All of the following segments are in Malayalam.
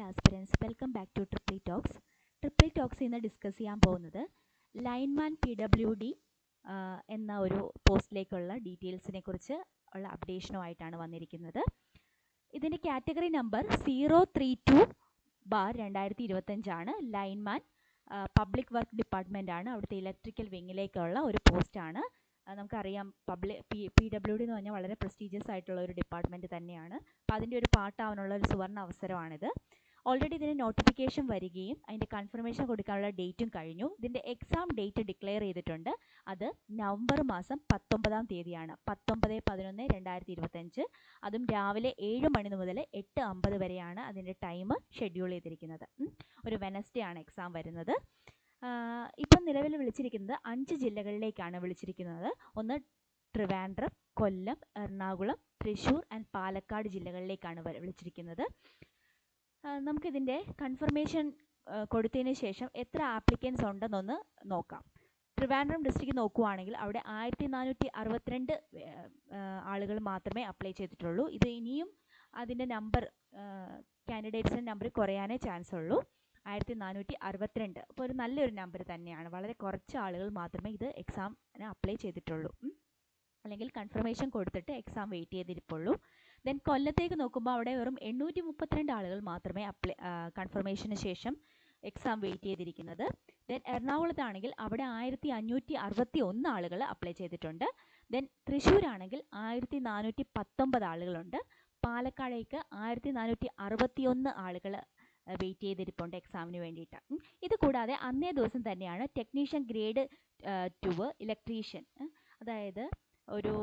Aspirants, welcome back two triple talks. Triple talks ഇന്ന് ഡിസ്കസ് ചെയ്യാൻ പോകുന്നത് ലൈൻമാൻ PWD എന്ന ഒരു പോസ്റ്റിലേക്കുള്ള ഡീറ്റെയിൽസിനെ കുറിച്ച് ഉള്ള അപ്ഡേഷനുമായിട്ടാണ് വന്നിരിക്കുന്നത്. ഇതിൻ്റെ category number 032/2025 lineman public work department ആണ്. അവിടുത്തെ ഇലക്ട്രിക്കൽ വിങ്ങിലേക്കുള്ള ഒരു പോസ്റ്റാണ്. നമുക്കറിയാം PWD എന്ന് പറഞ്ഞാൽ വളരെ പ്രസ്റ്റീജിയസ് ആയിട്ടുള്ള ഒരു ഡിപ്പാർട്ട്മെൻറ്റ് തന്നെയാണ്. അപ്പോൾ അതിൻ്റെ ഒരു പാർട്ടാവാനുള്ള ഒരു സുവർണ്ണ അവസരമാണിത്. ഓൾറെഡി ഇതിന് നോട്ടിഫിക്കേഷൻ വരികയും അതിൻ്റെ കൺഫർമേഷൻ കൊടുക്കാനുള്ള ഡേറ്റും കഴിഞ്ഞു. ഇതിൻ്റെ എക്സാം ഡേറ്റ് ഡിക്ലെയർ ചെയ്തിട്ടുണ്ട്. അത് നവംബർ മാസം 19-ാം തീയതിയാണ്. 19/11/2025. അതും രാവിലെ 7 മണി മുതൽ 8:50 വരെയാണ് അതിൻ്റെ ടൈം ഷെഡ്യൂൾ ചെയ്തിരിക്കുന്നത്. ഒരു വെനസ്ഡേ ആണ് എക്സാം വരുന്നത്. ഇപ്പം നിലവിൽ വിളിച്ചിരിക്കുന്നത് 5 ജില്ലകളിലേക്കാണ് വിളിച്ചിരിക്കുന്നത്. ഒന്ന് ട്രിവാൻഡ്രം, കൊല്ലം, എറണാകുളം, തൃശ്ശൂർ ആൻഡ് പാലക്കാട് ജില്ലകളിലേക്കാണ് വിളിച്ചിരിക്കുന്നത്. നമുക്കിതിൻ്റെ കൺഫർമേഷൻ കൊടുത്തതിന് ശേഷം എത്ര ആപ്ലിക്കൻസ് ഉണ്ടെന്നൊന്ന് നോക്കാം. ട്രിവാൻഡ്രം ഡിസ്ട്രിക്റ്റ് നോക്കുവാണെങ്കിൽ അവിടെ 1462 ആളുകൾ മാത്രമേ അപ്ലൈ ചെയ്തിട്ടുള്ളൂ. ഇത് ഇനിയും അതിൻ്റെ നമ്പർ കാൻഡിഡേറ്റ്സിൻ്റെ നമ്പർ കുറയാനേ ചാൻസ് ഉള്ളൂ. 1462. അപ്പോൾ ഒരു നല്ലൊരു നമ്പർ തന്നെയാണ്. വളരെ കുറച്ച് ആളുകൾ മാത്രമേ ഇത് എക്സാമിന് അപ്ലൈ ചെയ്തിട്ടുള്ളൂ, അല്ലെങ്കിൽ കൺഫർമേഷൻ കൊടുത്തിട്ട് എക്സാം വെയിറ്റ് ചെയ്തിരിപ്പുള്ളൂ. ദെൻ കൊല്ലത്തേക്ക് നോക്കുമ്പോൾ അവിടെ വെറും 832 ആളുകൾ മാത്രമേ കൺഫർമേഷന് ശേഷം എക്സാം വെയിറ്റ് ചെയ്തിരിക്കുന്നത്. ദെൻ എറണാകുളത്താണെങ്കിൽ അവിടെ 1561 ആളുകൾ അപ്ലൈ ചെയ്തിട്ടുണ്ട്. ദെൻ തൃശ്ശൂരാണെങ്കിൽ 1419 ആളുകളുണ്ട്. പാലക്കാടേക്ക് 1461 ആളുകൾ വെയിറ്റ് ചെയ്തിരിപ്പുണ്ട് എക്സാമിന് വേണ്ടിയിട്ട്. ഇത് കൂടാതെ അന്നേ ദിവസം തന്നെയാണ് ടെക്നീഷ്യൻ ഗ്രേഡ് 2 ഇലക്ട്രീഷ്യൻ, അതായത് ഒരു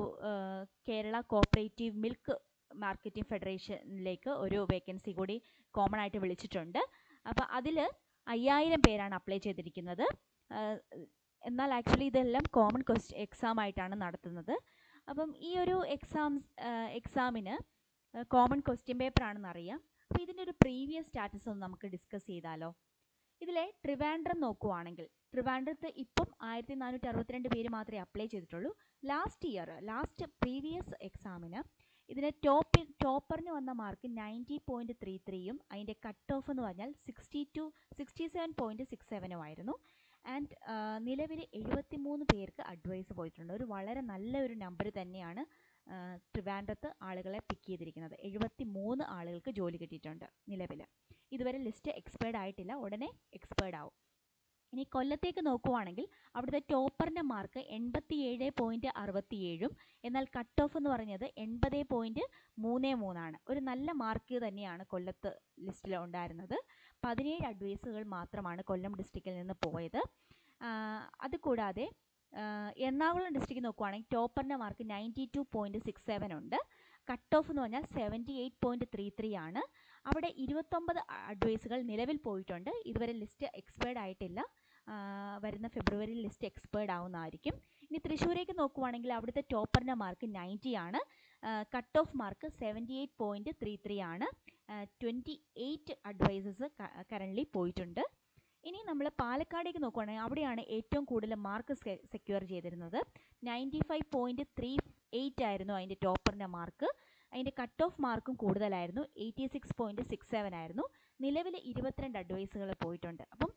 കേരള കോപ്പറേറ്റീവ് മിൽക്ക് മാർക്കറ്റിംഗ് ഫെഡറേഷനിലേക്ക് ഒരു വേക്കൻസി കൂടി കോമൺ ആയിട്ട് വിളിച്ചിട്ടുണ്ട്. അപ്പോൾ അതിൽ 5000 പേരാണ് അപ്ലൈ ചെയ്തിരിക്കുന്നത്. എന്നാൽ ആക്ച്വലി ഇതെല്ലാം കോമൺ എക്സാം ആയിട്ടാണ് നടത്തുന്നത്. അപ്പം ഈ ഒരു എക്സാമിന് കോമൺ ക്വസ്റ്റ്യൻ പേപ്പർ ആണെന്ന് അറിയാം. അപ്പോൾ ഇതിൻ്റെ ഒരു പ്രീവിയസ് സ്റ്റാറ്റസ് ഒന്ന് നമുക്ക് ഡിസ്കസ് ചെയ്താലോ. ഇതിലെ ട്രിവാൻഡ്രം നോക്കുവാണെങ്കിൽ ട്രിവാൻഡ്രത്ത് ഇപ്പം 1462 പേര് മാത്രമേ അപ്ലൈ ചെയ്തിട്ടുള്ളൂ. ലാസ്റ്റ് പ്രീവിയസ് എക്സാമിന് ഇതിന് ടോപ്പറിന് വന്ന മാർക്ക് 90.33യും അതിൻ്റെ കട്ട് ഓഫ് എന്ന് പറഞ്ഞാൽ 67.67 ആയിരുന്നു. ആൻഡ് നിലവിൽ 73 പേർക്ക് അഡ്വൈസ് പോയിട്ടുണ്ട്. ഒരു വളരെ നല്ലൊരു നമ്പർ തന്നെയാണ് ട്രിവാൻഡ്രത്ത് ആളുകളെ പിക്ക് ചെയ്തിരിക്കുന്നത്. 73 ആളുകൾക്ക് ജോലി കിട്ടിയിട്ടുണ്ട് നിലവിൽ. ഇതുവരെ ലിസ്റ്റ് എക്സ്പയർഡ് ആയിട്ടില്ല, ഉടനെ എക്സ്പയർഡ് ആവും. ഇനി കൊല്ലത്തേക്ക് നോക്കുവാണെങ്കിൽ അവിടുത്തെ ടോപ്പറിൻ്റെ മാർക്ക് 87.67, എന്നാൽ കട്ട് ഓഫ് എന്ന് പറഞ്ഞത് 80.33 ഒരു നല്ല മാർക്ക് തന്നെയാണ് കൊല്ലത്ത് ലിസ്റ്റിൽ ഉണ്ടായിരുന്നത്. 17 അഡ്വൈസുകൾ മാത്രമാണ് കൊല്ലം ഡിസ്ട്രിക്റ്റിൽ നിന്ന് പോയത്. അതുകൂടാതെ എറണാകുളം ഡിസ്ട്രിക്റ്റ് നോക്കുവാണെങ്കിൽ ടോപ്പറിൻ്റെ മാർക്ക് 92.67 ഉണ്ട്. കട്ട് ഓഫ് എന്ന് പറഞ്ഞാൽ 78.33 ആണ്. അവിടെ 29 അഡ്വൈസുകൾ നിലവിൽ പോയിട്ടുണ്ട്. ഇതുവരെ ലിസ്റ്റ് എക്സ്പയർഡ് ആയിട്ടില്ല. വരുന്ന ഫെബ്രുവരിയിൽ ലിസ്റ്റ് എക്സ്പയർഡ് ആവുന്നതായിരിക്കും. ഇനി തൃശ്ശൂരേക്ക് നോക്കുവാണെങ്കിൽ അവിടുത്തെ ടോപ്പറിൻ്റെ മാർക്ക് 90 ആണ്. കട്ട് ഓഫ് മാർക്ക് 78.33 ആണ്. 28 അഡ്വൈസസ് കറൻ്റ്ലി പോയിട്ടുണ്ട്. ഇനി നമ്മൾ പാലക്കാടേക്ക് നോക്കുകയാണെങ്കിൽ അവിടെയാണ് ഏറ്റവും കൂടുതൽ മാർക്ക് സെക്യൂർ ചെയ്തിരുന്നത്. 95.38 ആയിരുന്നു അതിൻ്റെ ടോപ്പറിൻ്റെ മാർക്ക്. അതിൻ്റെ കട്ട് ഓഫ് മാർക്കും കൂടുതലായിരുന്നു, 86.67 ആയിരുന്നു. നിലവിൽ 22 അഡ്വൈസുകൾ പോയിട്ടുണ്ട്. അപ്പം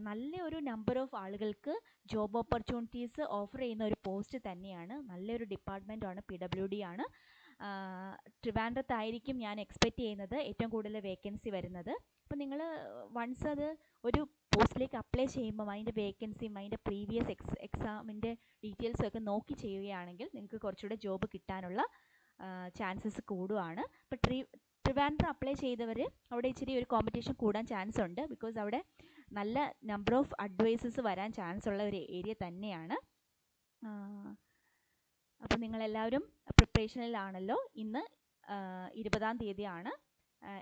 നല്ലൊരു നമ്പർ ഓഫ് ആളുകൾക്ക് ജോബ് ഓപ്പർച്യൂണിറ്റീസ് ഓഫർ ചെയ്യുന്ന ഒരു പോസ്റ്റ് തന്നെയാണ്. നല്ലൊരു ഡിപ്പാർട്ട്മെൻറ്റാണ്, PWD ആണ്. ട്രിവാൻഡ്രത്തായിരിക്കും ഞാൻ എക്സ്പെക്റ്റ് ചെയ്യുന്നത് ഏറ്റവും കൂടുതൽ വേക്കൻസി വരുന്നത്. അപ്പോൾ നിങ്ങൾ വൺസ് അത് ഒരു പോസ്റ്റിലേക്ക് അപ്ലൈ ചെയ്യുമ്പം അതിൻ്റെ വേക്കൻസിയും അതിൻ്റെ പ്രീവിയസ് എക്സാമിൻ്റെ ഡീറ്റെയിൽസും ഒക്കെ നോക്കി ചെയ്യുകയാണെങ്കിൽ നിങ്ങൾക്ക് കുറച്ചുകൂടെ ജോബ് കിട്ടാനുള്ള ചാൻസസ് കൂടുകയാണ്. ഇപ്പോൾ ട്രിവാൻഡ്രം അപ്ലൈ ചെയ്തവർ അവിടെ ഇച്ചിരി ഒരു കോമ്പറ്റീഷൻ കൂടാൻ ചാൻസ് ഉണ്ട്. ബിക്കോസ് അവിടെ നല്ല നമ്പർ ഓഫ് അഡ്വൈസസ് വരാൻ ചാൻസ് ഉള്ള ഒരു ഏരിയ തന്നെയാണ്. അപ്പോൾ നിങ്ങളെല്ലാവരും പ്രിപ്പറേഷനിലാണല്ലോ. ഇന്ന് 20-ാം തീയതിയാണ്.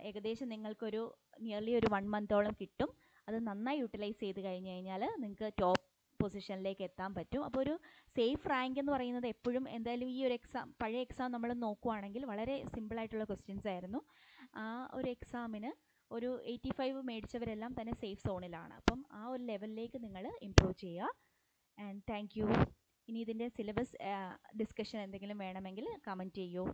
ഏകദേശം നിങ്ങൾക്കൊരു നിയർലി ഒരു 1 മന്തോളം കിട്ടും. അത് നന്നായി യൂട്ടിലൈസ് ചെയ്ത് കഴിഞ്ഞ് കഴിഞ്ഞാൽ നിങ്ങൾക്ക് ടോപ്പ് പൊസിഷനിലേക്ക് എത്താൻ പറ്റും. അപ്പോൾ ഒരു സേഫ് റാങ്ക് എന്ന് പറയുന്നത് എപ്പോഴും എന്തായാലും ഈ ഒരു പഴയ എക്സാം നമ്മൾ നോക്കുവാണെങ്കിൽ വളരെ സിമ്പിളായിട്ടുള്ള ക്വസ്റ്റ്യൻസ് ആയിരുന്നു. ആ ഒരു എക്സാമിന് ഒരു 85 മേടിച്ചവരെല്ലാം തന്നെ സേഫ് സോണിലാണ്. അപ്പം ആ ഒരു ലെവലിലേക്ക് നിങ്ങൾ ഇംപ്രൂവ് ചെയ്യുക. And thank you. ഇനി ഇതിൻ്റെ സിലബസ് ഡിസ്കഷൻ എന്തെങ്കിലും വേണമെങ്കിൽ കമൻറ്റ് ചെയ്യൂ.